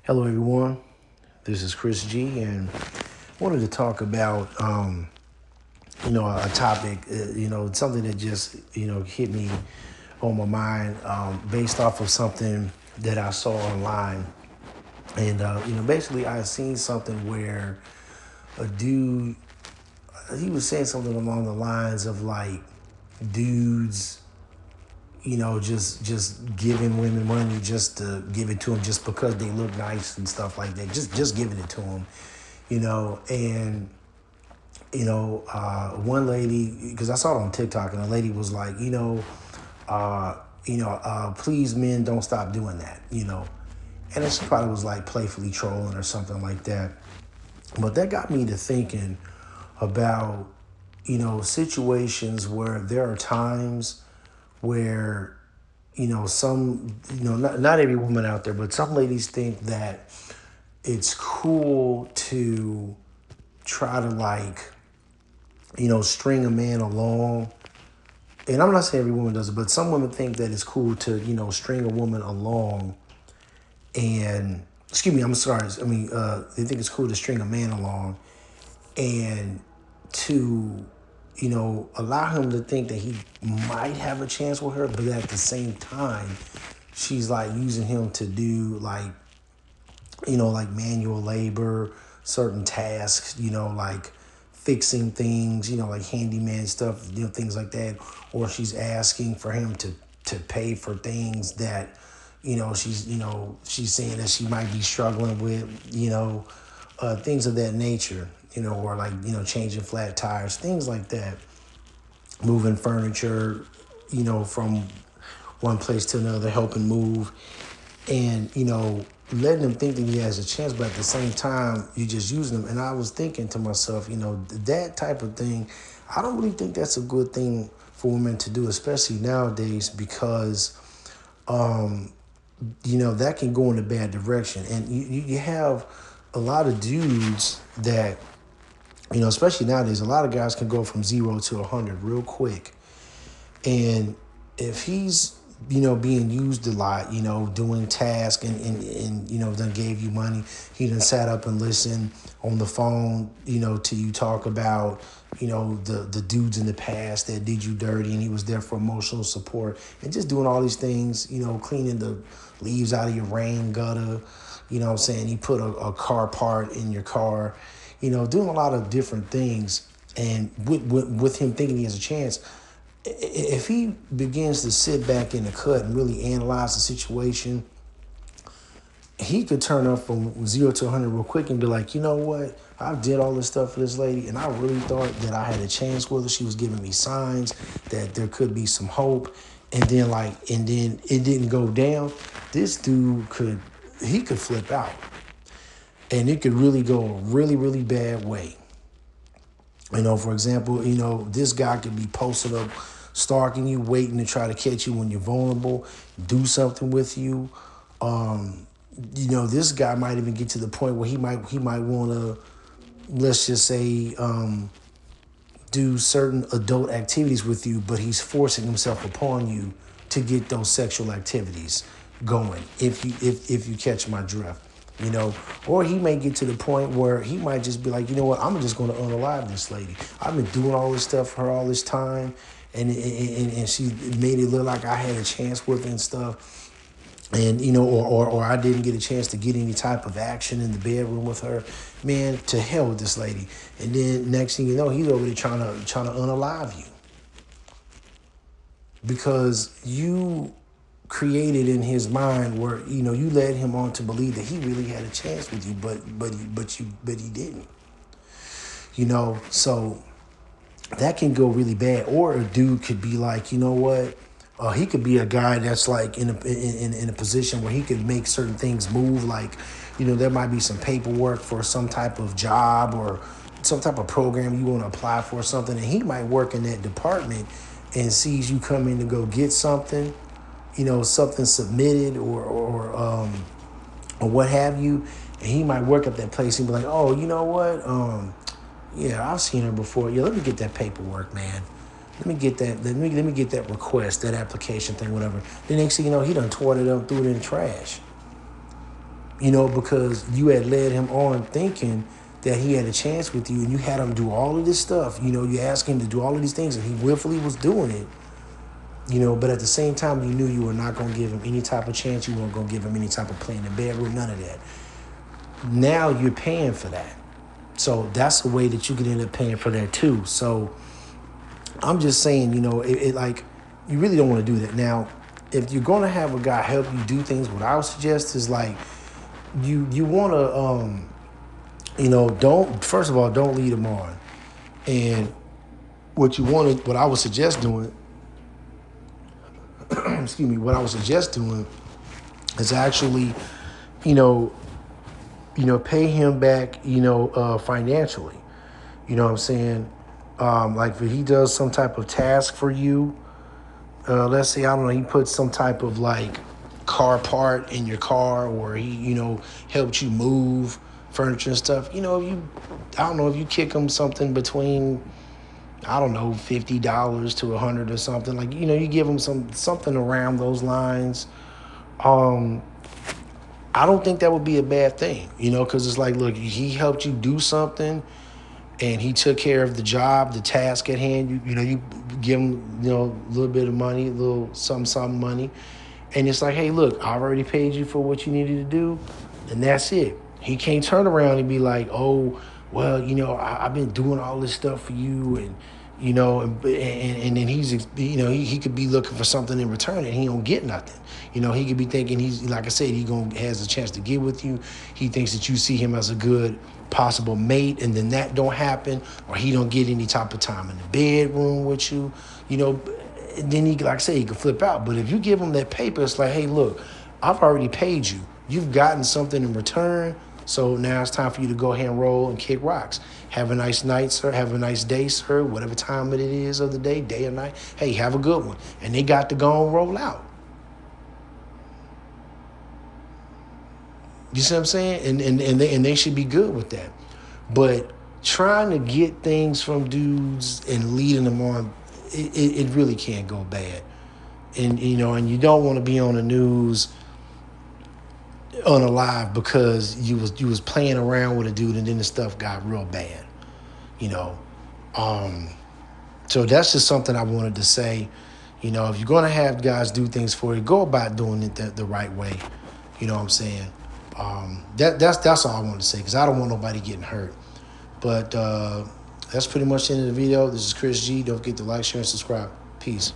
Hello, everyone. This is Chris G, and I wanted to talk about, a topic, something that just, hit me on my mind based off of something that I saw online. And, basically, I seen something where a dude, he was saying something along the lines of like dudes, just giving women money just to give it to them just because they look nice and stuff like that. Just giving it to them, and one lady, because I saw it on TikTok, and a lady was like, please men don't stop doing that. And then she probably was like playfully trolling or something like that. But that got me to thinking about, situations where there are times where, not every woman out there, but some ladies think that it's cool to try to string a man along. And I'm not saying every woman does it, but some women think that it's cool to, string a woman along and, excuse me, I'm sorry. They think it's cool to string a man along and to, allow him to think that he might have a chance with her, but at the same time, she's like using him to do like manual labor, certain tasks, like fixing things, like handyman stuff, things like that. Or she's asking for him to pay for things that, she's saying that she might be struggling with, things of that nature, or like, changing flat tires, things like that, moving furniture, from one place to another, helping move. And, letting them think that he has a chance, but at the same time, you're just using them. And I was thinking to myself, that type of thing, I don't really think that's a good thing for women to do, especially nowadays, because, that can go in a bad direction. And you have a lot of dudes that, especially nowadays, a lot of guys can go from 0 to 100 real quick. And if he's, being used a lot, doing tasks and done gave you money, he done sat up and listened on the phone, to you talk about, the dudes in the past that did you dirty, and he was there for emotional support and just doing all these things, cleaning the leaves out of your rain gutter, what I'm saying? He put a car part in your car, doing a lot of different things. And with him thinking he has a chance, if he begins to sit back in the cut and really analyze the situation, he could turn up from 0 to 100 real quick and be like, you know what? I did all this stuff for this lady, and I really thought that I had a chance with her. She was giving me signs that there could be some hope. And then it didn't go down. This dude could flip out. And it could really go a really, really bad way. For example, this guy could be posted up, stalking you, waiting to try to catch you when you're vulnerable, do something with you. This guy might even get to the point where he might want to, let's just say, do certain adult activities with you, but he's forcing himself upon you to get those sexual activities going. If you catch my drift. Or he may get to the point where he might just be like, you know what, I'm just going to unalive this lady. I've been doing all this stuff for her all this time, and she made it look like I had a chance with her and stuff. And, or I didn't get a chance to get any type of action in the bedroom with her. Man, to hell with this lady. And then next thing you know, he's over there trying to unalive you. Because you created in his mind where, you led him on to believe that he really had a chance with you, but he didn't. So that can go really bad. Or a dude could be like, you know what? He could be a guy that's like in a position where he could make certain things move. Like, there might be some paperwork for some type of job or some type of program you want to apply for or something. And he might work in that department and sees you come in to go get something, something submitted or what have you. And he might work at that place and be like, oh, you know what? Yeah, I've seen her before. Yeah, let me get that paperwork, man. Let me get that. Let me get that request, that application thing, whatever. The next thing you know, he done tore it up, threw it in the trash. you know, because you had led him on thinking that he had a chance with you, and you had him do all of this stuff. You know, you asked him to do all of these things, and he willfully was doing it. You know, but at the same time, you knew you were not going to give him any type of chance. You weren't going to give him any type of play in the bedroom, none of that. Now you're paying for that. So that's a way that you could end up paying for that too. So I'm just saying, you know, like, you really don't want to do that. Now, if you're going to have a guy help you do things, what I would suggest is like, you want to, you know, first of all, don't lead him on. And what I would suggest doing, excuse me, what I would suggest doing is actually, you know, pay him back, financially. You know what I'm saying? Like if he does some type of task for you, let's say, I don't know, he puts some type of like car part in your car, or he, helped you move furniture and stuff. I don't know, if you kick him something between, I don't know, $50 to $100 or something, like, you give him something around those lines. I don't think that would be a bad thing, because it's like, look, he helped you do something and he took care of the job, the task at hand. You give him, a little bit of money, a little something money. And it's like, hey, look, I've already paid you for what you needed to do, and that's it. He can't turn around and be like, oh, well, I've been doing all this stuff for you, and and then he's, he could be looking for something in return and he don't get nothing. He could be thinking he's, like I said, has a chance to get with you. He thinks that you see him as a good possible mate, and then that don't happen, or he don't get any type of time in the bedroom with you, then he, like I say, he can flip out. But if you give him that paper, it's like, hey, look, I've already paid you. You've gotten something in return. So now it's time for you to go ahead and roll and kick rocks. Have a nice night, sir. Have a nice day, sir. Whatever time it is of the day or night. Hey, have a good one. And they got to go and roll out. You see what I'm saying? And they should be good with that. But trying to get things from dudes and leading them on, it really can't go bad. And and you don't want to be on the news on a live because you was playing around with a dude and then the stuff got real bad. So that's just something I wanted to say. If you're gonna have guys do things for you, go about doing it the right way. You know what I'm saying? That's all I wanted to say, because I don't want nobody getting hurt. But that's pretty much the end of the video. This is Chris G. Don't forget to like, share, and subscribe. Peace.